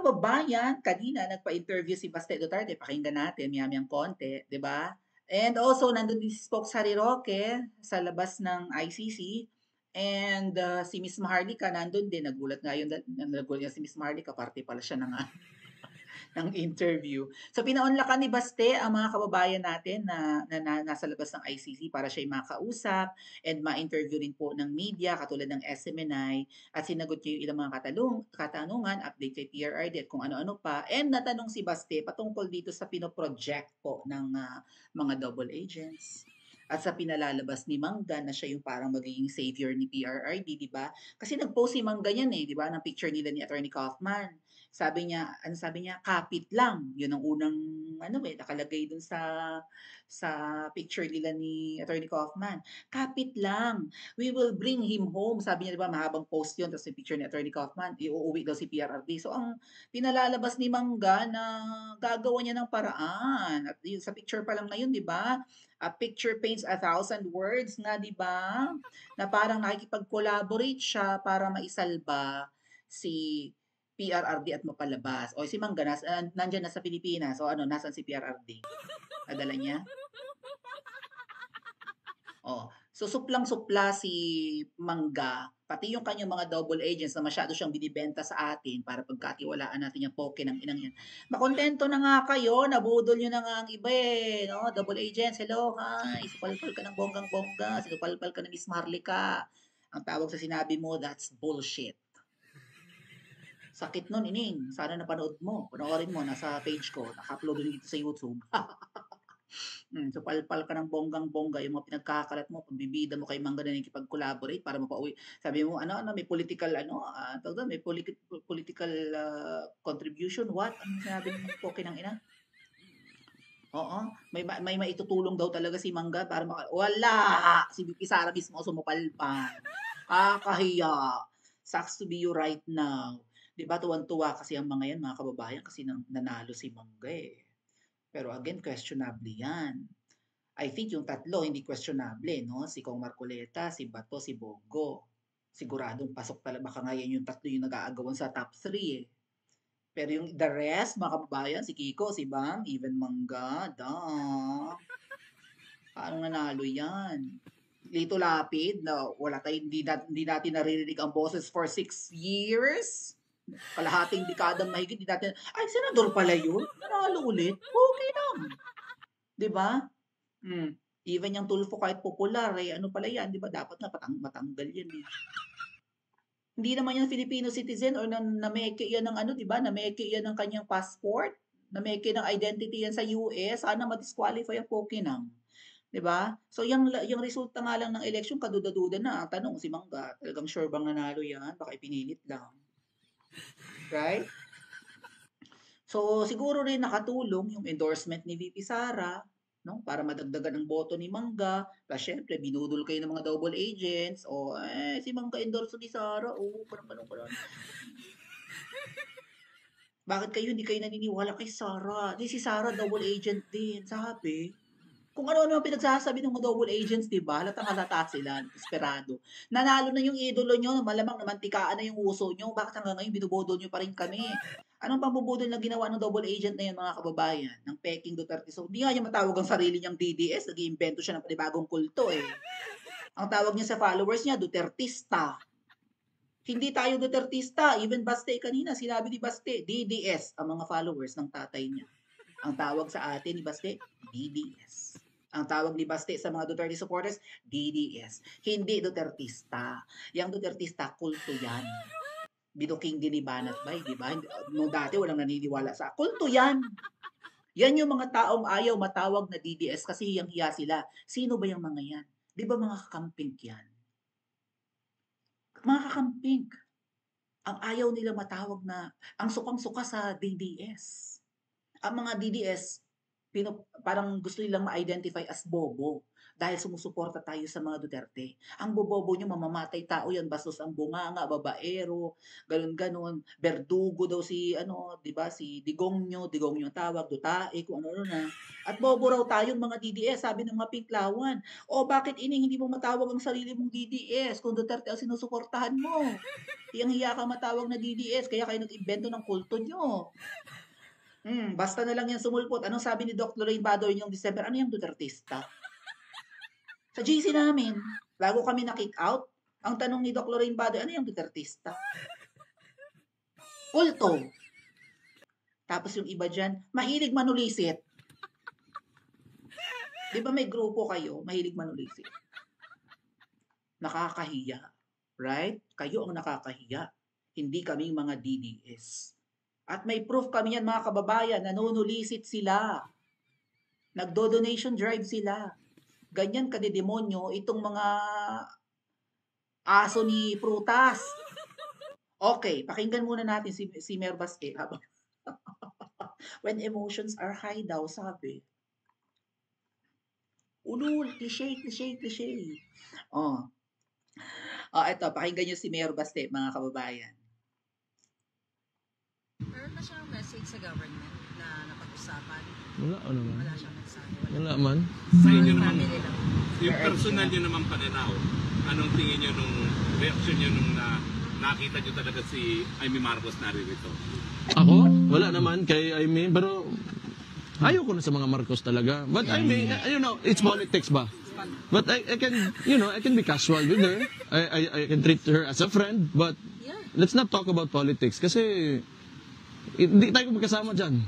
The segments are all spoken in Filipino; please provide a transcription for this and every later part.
kababayan, kanina nagpa-interview si Baste Duterte, pakinggan natin maya-mayang konti, 'di ba? And also nandun din si Spokes Harry Roque sa labas ng ICC and si Miss Maharlika nandun din, nagulat nga yun, nagulat nga si Miss Maharlika, parte pala siya ng ng interview. So pinaunlakan ni Baste ang mga kababayan natin na nasa labas ng ICC para siya makausap and ma-interview rin po ng media katulad ng SMNI at sinagot niya yung ilang mga katanungan, update kay PRRD at kung ano-ano pa. And natanong si Baste patungkol dito sa pinoproject po ng mga double agents. At sa pinalalabas ni Mangga na siya yung parang magiging savior ni PRRD, di ba? Kasi nag-post si Mangga yan di ba, ng picture nila ni Attorney Kaufman. Sabi niya, kapit lang. Yun ang unang, nakalagay dun sa picture nila ni Attorney Kaufman. Kapit lang. We will bring him home. Sabi niya, di ba, mahabang post yun. Tapos yung picture ni Attorney Kaufman, iuuwi daw si PRRD. So, ang pinalalabas ni Mangga na gagawa niya ng paraan. At yun, sa picture pa lang na yun, di ba? A picture paints 1,000 words nga, di ba? Na parang nakikipag-collaborate siya para maisalba si PRRD at mapalabas. O si Mangga, nandyan na sa Pilipinas. O ano, nasan si PRRD? Nadala niya? Oh, so suplang-supla si Mangga, pati yung kanyang mga double agents na masyado siyang binibenta sa atin para pagkatiwalaan natin yung poke ng inang yan. Makontento na nga kayo, nabudol nyo na nga ang iba no? Double agents, hello, hi, supalpal ka ng bonggang-bongga, supalpal ka ng Miss Marlica. Ang tawag sa sinabi mo, that's bullshit. Sakit nun, ining. Sana napanood mo. Panoorin mo, nasa page ko. Naka-upload dito sa YouTube. So palpal ka ng bonggang-bongga yung mga pinagkakalat mo, pagbibida mo kay Mangga na nakikipag-collaborate para mapauwi. Sabi mo, may political, may political contribution. What? Ano sabi ng poke ng ina? Oo, may maitutulong daw talaga si Mangga para wala! Si VP Sara mismo sumupalpal. Kakahiya. Sucks to be you right now. Di ba, tuwan-tuwa kasi ang mga yan, mga kababayan, kasi nanalo si Mangga Pero again, questionable yan. I think yung tatlo, hindi questionable, no? Si Kong Marcoleta, si Bato, si Bongo. Siguradong pasok talaga. Baka nga yan yung tatlo yung nag-aagawan sa top 3 Pero yung the rest, mga kababayan, si Kiko, si Bam, even Mangga, paano nanalo yan? Lito Lapid, na wala hindi natin naririnig ang boses for 6 years. Kalahating dekadang mahigit, hindi natin, ay, senador pala yun? Nanalo ulit? Okay lang. 'Di ba? Even yung Tulfo kahit popular, ano pala yan, di ba? Dapat na matanggal yan Hindi naman yan Filipino citizen or nameke yan ng di ba? Nameke yan ng kanyang passport. Nameke ng identity yan sa US. Sana ma-disqualify ang Pokinang. Di ba? So, yung resulta nga lang ng election, kaduda-duda na. Tanong si Mangga, talagang sure bang nanalo yan? Baka ipinilit lang. Right? So, siguro rin nakatulong yung endorsement ni VP Sara, no? Para madagdagan ang boto ni Mangga. Plus, syempre, binudol kayo ng mga double agents. O, si Mangga endorso ni Sara. O, parang. Bakit hindi kayo naniniwala kay Sara? Di si Sara double agent din, sabi. Kung ano-ano ang pinagsasabi ng mga double agents, di ba? Halatang halata sila, desperado. Nanalo na yung idolo nyo, malamang namantikaan na yung uso nyo. Bakit hanggang ngayon binubodol nyo pa rin kami? Anong pambubudol na ginawa ng double agent na yun, mga kababayan? Ng Peking Duterte. So, di nga niya matawag ang sarili niyang DDS. Nag-iimbento siya ng panibagong kulto Ang tawag niya sa followers niya, Dutertista. Hindi tayo Dutertista. Even Baste kanina, sinabi ni Baste, DDS ang mga followers ng tatay niya. Ang tawag sa atin ni Baste, DDS. Ang tawag ni Baste sa mga Duterte supporters, DDS. Hindi Dutertista. Yang Dutertista, kulto yan. Biduking dinibanat ba, di ba? Nung dati walang naniniwala sa kulto yan. Yan yung mga taong ayaw matawag na DDS kasi hiyang-hiya sila. Sino ba yung mga yan? Di ba mga kakamping yan? Mga kakamping. Ang ayaw nila matawag na, ang sukang-suka sa DDS. Ang mga DDS, parang gusto nilang ma-identify as bobo. dahil sumusuporta tayo sa mga Duterte. Ang bobobo nyo, mamamatay tao yan, bastos ang bunganga, babaero, ganun-ganon. Berdugo daw si, ano, di ba, si Digongyo tawag, Dutae, kung ano na. At bobo raw tayong mga DDS, sabi ng mga Pinklawan. O bakit hindi mo matawag ang sarili mong DDS kung Duterte ang sinusuportahan mo? Hiyang-hiya ka matawag na DDS, kaya kayo nag-imbento ng kulto nyo. Basta na lang yan sumulpot. Anong sabi ni Dr. Lorraine Badoy yung December? Ano yung Dutertista? Sa GC namin, bago kami na-kick out, ang tanong ni Dr. Lorraine Badoy, ano yung Dutertista? Kulto. Tapos yung iba dyan, mahilig manulisit. Di ba may grupo kayo, mahilig manulisit? Nakakahiya. Right? Kayo ang nakakahiya. Hindi kaming mga DDS. At may proof kami yan mga kababayan, nanunulisit sila. Nagdo-donation drive sila. Ganyan kadidemonyo itong mga aso ni Prutas. Okay, pakinggan muna natin si Mayor Baste. When emotions are high daw, sabi. Ulul, cliche. Ito, pakinggan nyo si Mayor Baste, mga kababayan. Meron na siyang message sa government na napag-usapan. Wala naman. Wala siyang nagsabi. Wala man. Sa inyo naman, Family lang. yung personal nyo naman pananaw, anong tingin nyo nung reaction nyo nung nakita nyo talaga si Amy Marcos naririto? Ako? Wala naman kay Amy, pero ayaw ko na sa mga Marcos talaga. But I mean, you know, it's politics ba? But I can, you know, I can be casual with her. I can treat her as a friend, but Yeah. let's not talk about politics kasi hindi tayo magkasama dyan.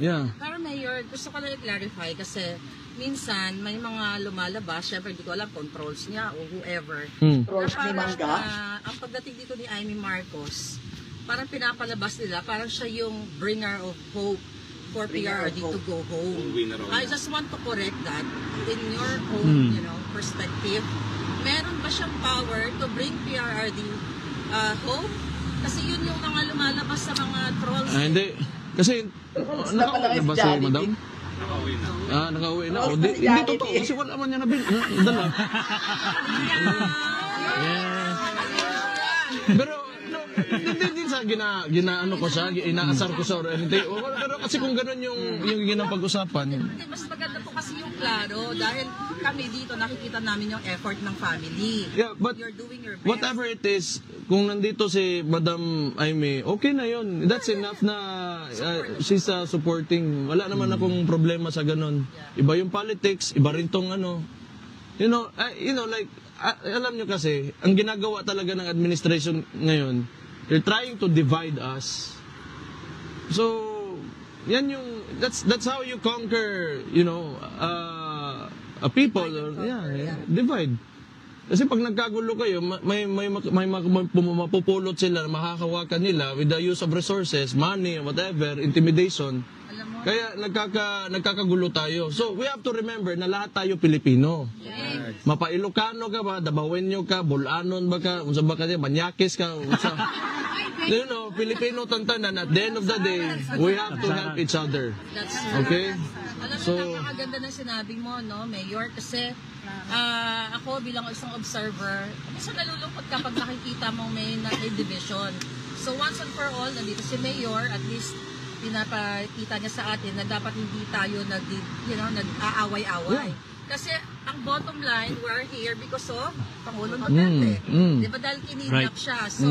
Yeah. Pero Mayor, gusto ko lang i-clarify kasi minsan may mga lumalabas, syempre hindi ko alam kung trolls niya o whoever. Trolls ni Mangga. Ang pagdating dito ni Amy Marcos, parang pinapalabas nila, parang siya yung bringer of hope for Bringer of PRD to go home. Uwi na raw I niya. just want to correct that in your own, perspective. Meron ba siyang power to bring PRD home? Kasi yun yung mga lumalabas sa mga trolls. Hindi. Kasi, nakauwi na ba si Madam? Nakauwi na. Nakauwi na. Trolls Hindi na si Jollibee. totoo. Kasi wala man niya dala. Yes. Pero, no, hindi sa ginaano ko siya, inaasar ko sa or anything. Pero kasi kung ganun yung ginapag-usapan, Hindi, mas maganda po kasi yung klaro dahil kami dito nakikita namin yung effort ng family. yeah, but You're doing your best. whatever it is, kung nandito si Madam Aimee, okay na yun. That's enough na she's supporting. Wala naman akong problema sa ganun. Iba yung politics, iba rin tong ano. You know, like, alam nyo kasi, ang ginagawa talaga ng administration ngayon, they're trying to divide us. So, yan yung, that's how you conquer, you know, a people. Divide. Kasi pag nagkagulo kayo, may mapupulot sila, makakawakan nila with the use of resources, money, whatever, intimidation. Alam mo, Kaya nagkakagulo tayo. So, we have to remember na lahat tayo Pilipino. Mapa-Ilocano ka ba, Dabawenyo ka, Bulanon ba ka, unsa ba ka niya, Banyakis ka, unsa. You know, Filipino tantanan, at the end of the day, we have to help each other. that's Okay? Alam mo, So- napakaganda ng sinabi mo, no, Mayor, kasi ako bilang isang observer, minsan nalulungkot kapag nakikita mong may division. So once and for all, nandito si Mayor, at least pinapakita niya sa atin na dapat hindi tayo nag-aaway-away. Kasi ang bottom line, we're here because of Pangulong Duterte. Di ba dahil kinidnap siya? So,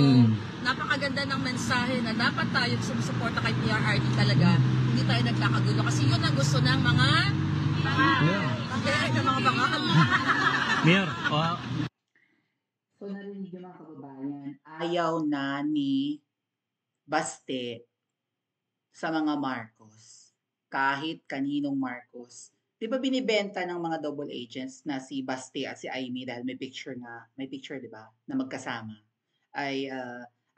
napakaganda ng mensahe na dapat tayo sumusuporta kay PRRD talaga. Hindi tayo nagkakagulo. Kasi yun ang gusto ng mga Mayor, So, narinig yung mga kababayan, ayaw na ni Baste sa mga Marcos. Kahit kaninong Marcos. Di ba binibenta ng mga double agents na si Baste at si Amy dahil may picture, di ba, na magkasama. Ay,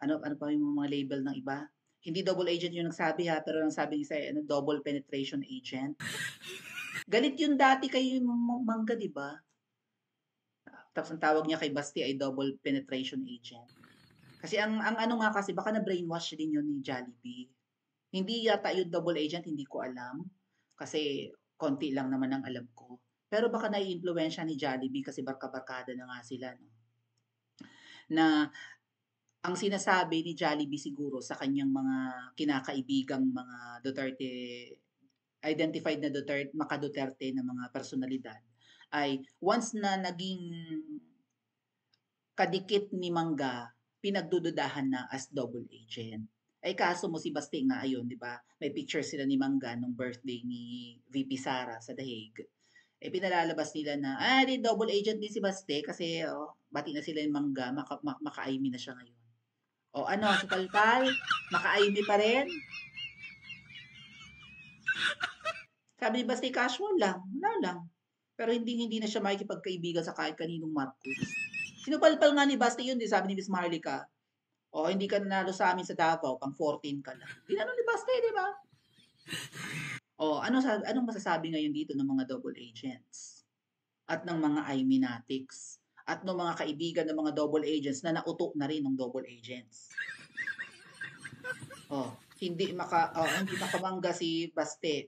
ano pa yung mga label ng iba? Hindi double agent yung nagsabi ha, pero ang sabi isa double penetration agent. Galit yun dati kay Mangga, di ba? Tapos ang tawag niya kay Basti ay double penetration agent. Kasi ang ano nga kasi, baka na-brainwash din yun ni Jollibee. Hindi yata yung double agent, hindi ko alam. Kasi konti lang naman ang alam ko. Pero baka naiimpluwensya ni Jollibee kasi barka-barkada na nga sila, no? Na ang sinasabi ni Jollibee siguro sa kanyang mga kinakaibigang mga Duterte, identified na maka-Duterte na mga personalidad, ay once na naging kadikit ni Mangga, pinagdududahan na as double agent. Ay kaso mo si Basti nga ayun, di ba? May picture sila ni Mangga nung birthday ni VP Sara sa Dahig. Eh pinalalabas nila na, di double agent din si Basti kasi bati na sila yung Mangga, maka-Aimee na siya ngayon. O ano, sa Talpal, maka-Aimee pa rin? Sabi ni Basti, casual lang, wala lang. Pero hindi na siya makikipagkaibigan sa kahit kaninong Marcos. Sinupalpal nga ni Basti yun, di sabi ni Miss Marlica, hindi ka nanalo sa amin sa Davao, pang 14 ka lang. Tinanong ni Basti, di ba? Anong masasabi ngayon dito ng mga double agents? At ng mga Aiminatics? At ng mga kaibigan ng mga double agents na nauto na rin ng double agents? Hindi makamangga si Basti.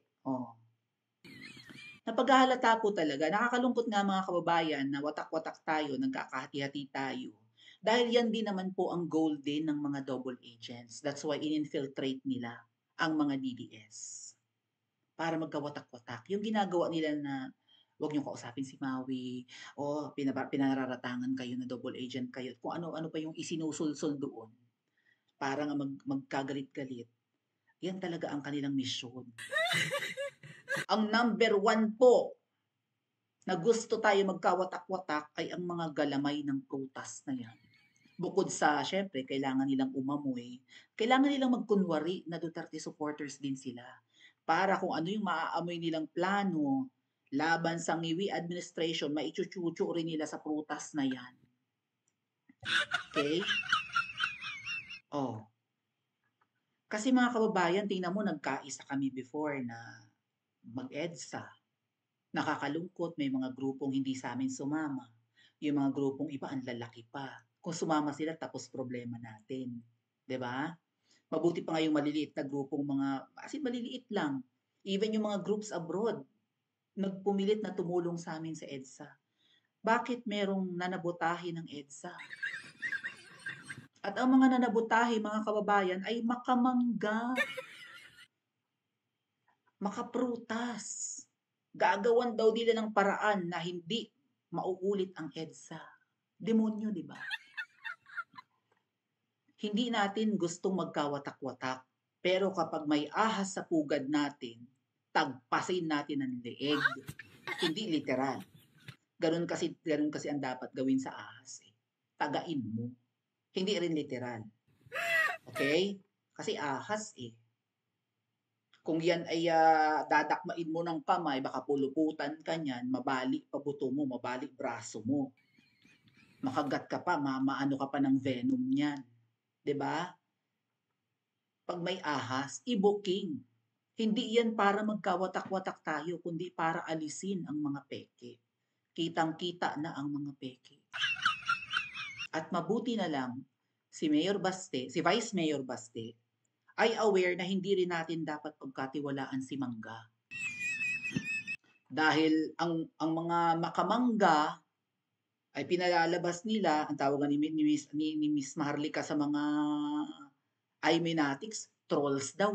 Napaghahalata po talaga. Nakakalungkot nga mga kababayan na watak-watak tayo, nagkakahati-hati tayo. Dahil yan din naman po ang goal din ng mga double agents. That's why in-infiltrate nila ang mga DDS. Para magkawatak-watak. Yung ginagawa nila na huwag niyong kausapin si Maui, pinararatangan kayo na double agent kayo, kung ano-ano pa yung isinusulsul doon. Para nga magkagalit-galit. Yan talaga ang kanilang misyon. Ang number 1 po na gusto tayo magkawatak-watak ay ang mga galamay ng prutas na yan. Bukod sa, syempre, kailangan nilang umamoy, kailangan nilang magkunwari na Duterte supporters din sila. Para kung ano yung maaamoy nilang plano laban sa Ngiwi administration, maichuchuchu rin nila sa prutas na yan. Okay? Kasi mga kababayan, tingnan mo, nagkaisa kami before na mag-EDSA. Nakakalungkot, may mga grupong hindi sa amin sumama. Yung mga grupong iba, ang lalaki pa. Kung sumama sila, tapos problema natin. 'Di ba? Mabuti pa nga yung maliliit na grupong maliliit lang. Even yung mga groups abroad, nagpumilit na tumulong sa amin sa EDSA. Bakit merong nanabotahe ng EDSA? At ang mga nanabotahe, mga kababayan, ay makamangga. Makaprutas. Gagawan daw nila ng paraan na hindi mauulit ang EDSA. Demonyo, di ba? Hindi natin gustong magkawatak-watak. Pero kapag may ahas sa pugad natin, tagpasin natin ang leeg. Hindi literal. Ganun kasi ang dapat gawin sa ahas. Tagain mo. Hindi rin literal. Okay? Kasi ahas Kung yan ay dadakmain mo ng kamay, baka puluputan ka niyan, mabalik pa buto mo, mabalik braso mo. Makagat ka pa, maano ka pa ng venom niyan. 'Di ba? Pag may ahas, i-booking. Hindi yan para magkawatak-watak tayo, kundi para alisin ang mga peke. Kitang-kita na ang mga peke. At mabuti na lang, si Vice Mayor Baste, ay aware na hindi rin natin dapat pagkatiwalaan si Mangga. Dahil ang mga makamangga ay pinalalabas nila, ang tawagan ni Miss Maharlika sa mga Aiminatics, trolls daw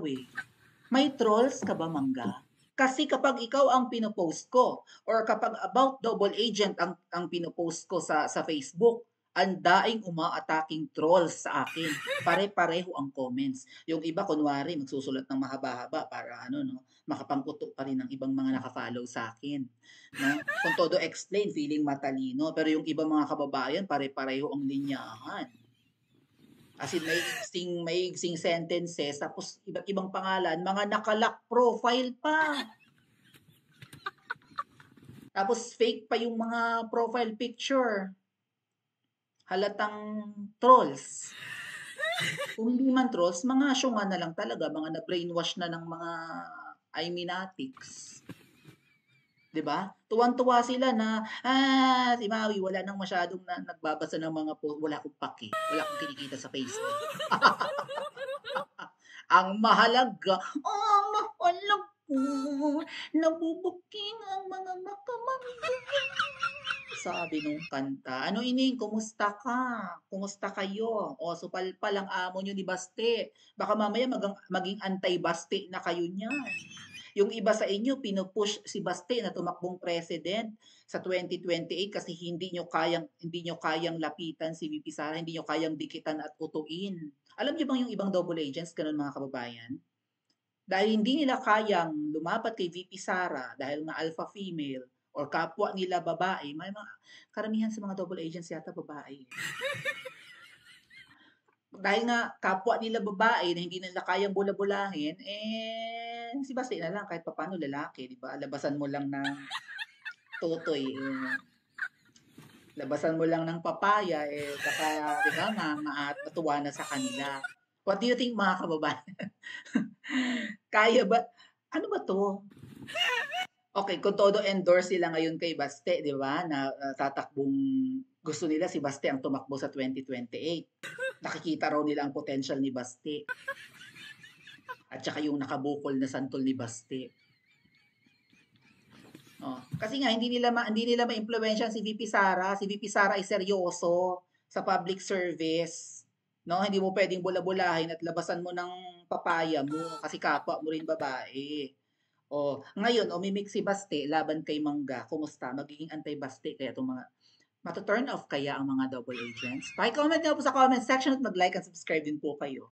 May trolls ka ba, Mangga? Kasi kapag ikaw ang pinopost ko, or kapag about double agent ang pinopost ko sa Facebook, ang daing uma-attacking trolls sa akin. Pare-pareho ang comments. Yung iba, kunwari, magsusulat ng mahaba-haba para makapangkutok pa rin ng ibang mga nakafollow sa akin. No? Kung todo explain, feeling matalino. Pero yung iba mga kababayan, pare-pareho ang linyahan. As in, may igsing sentences, tapos iba't ibang pangalan, mga nakalock profile pa. Tapos fake pa yung mga profile picture. Halatang trolls. Kung hindi man trolls, mga syunga na lang talaga, mga na-brainwash na ng mga Aiminatics. 'Di ba? Tuwang-tuwa sila na, si Maui, wala nang masyadong nagbabasa ng mga post, wala akong paki, wala akong kinikita sa Facebook. Ang mahalaga, nabubuking ang mga makamangga. Sabi nung kanta. Ano ining, kumusta ka? Kumusta kayo? O, so palang amo nyo ni Baste. Baka mamaya maging anti-Baste na kayo niyan. Yung iba sa inyo, pinupush si Baste na tumakbong president sa 2028 kasi hindi nyo kayang lapitan si VP Sara, hindi nyo kayang dikitan at utuin. Alam niyo bang yung ibang double agents, ganun mga kababayan? Dahil hindi nila kayang lumapat kay VP Sara dahil nga alpha female or kapwa nila babae, may mga karamihan sa mga double agents yata babae. Dahil nga kapwa nila babae na hindi nila kayang bula-bulahin, si Basti na lang kahit papaano lalaki, di ba? Labasan mo lang ng tutoy, labasan mo lang ng papaya, baka, di ba, matuwa na sa kanila. What do you think, mga kababayan? Kaya ba? Ano ba to? Okay, kung todo endorse sila ngayon kay Baste, di ba? Na tatakbong, gusto nila si Baste ang tumakbo sa 2028. Nakikita raw nila ang potential ni Baste. At saka yung nakabukol na santol ni Baste. Oh, kasi nga hindi nila ma-impluwensyahan si VP Sara. Si VP Sara ay seryoso sa public service. No, hindi mo pwedeng bula-bulahin at labasan mo ng papaya mo kasi kapwa mo rin babae. Oh, ngayon umimik si Baste laban kay Mangga. Kumusta? Magiging anti-Baste kaya itong mga turn off kaya ang mga double agents? Paki-comment niyo po sa comment section at mag-like and subscribe din po kayo.